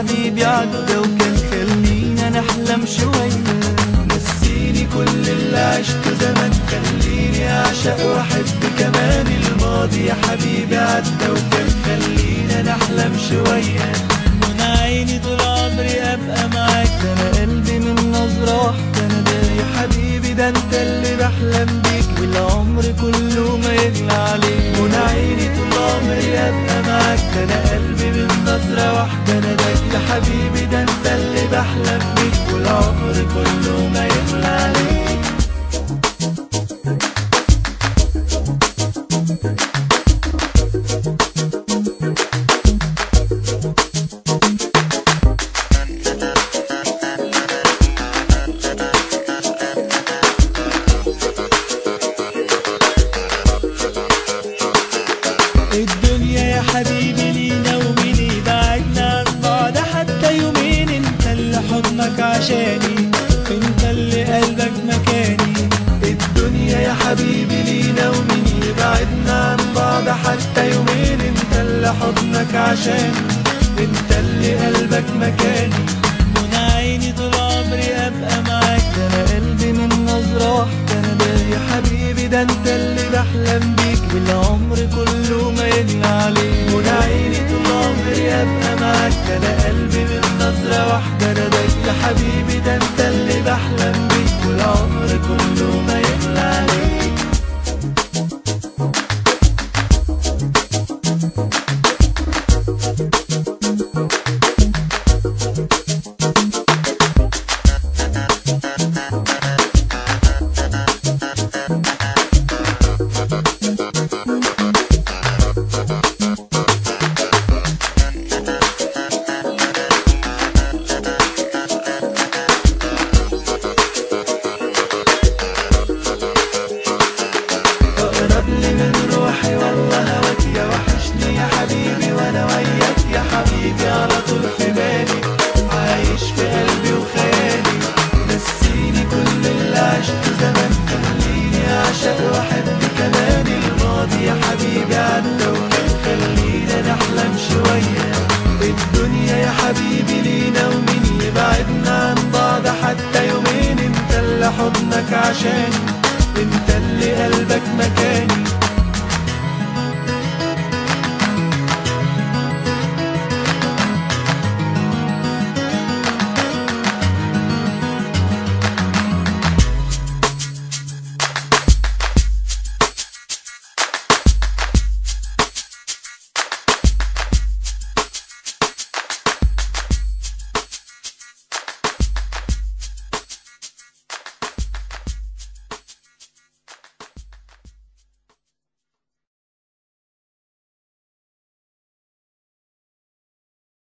حبيبي عدى وكان خلينا نحلم شوية. نسيني كل اللي عشته زمان، خليني اعشق واحب كمان الماضي يا حبيبي عدى وكان خلينا نحلم شوية. من عيني طول عمري ابقى معاك، ده انا قلبي من نظرة واحدة انا ده يا حبيبي، ده انت اللي بحلم بيك والعمر كله ما يغلى عليك. من عيني طول عمري ابقى معاك، ده انا قلبي من نظرة واحدة انا ده يا حبيبي، ده انت اللي بحلم بيك والعمر كله ما يغلى عليك. الدنيا يا حبيبي لينا ومين يبعدنا عن بعض حتى يومين، انت اللي حضنك عشاني، انت اللي قلبك مكاني. الدنيا يا حبيبي لينا ومين يبعدنا عن بعض حتى يومين، انت اللي حضنك عشاني، انت اللي قلبك مكاني. من عيني طول عمري ابقى معاك، ده انا قلبي من نظرة واحدة انا ده يا حبيبي، ده انت اللي بحلم بيك والعمر كله ما يغلى عليك. من عيني طول عمري ابقى معاك، ده انا قلبي من نظرة واحدة انا ده يا حبيبي، ده انت اللي بحلم بيك والعمر كله ما يغلى عليك. الدنيا يا حبيبي لينا ومين يبعدنا عن بعض حتى يومين، انت اللي حضنك عشاني، انت اللي قلبك مكاني.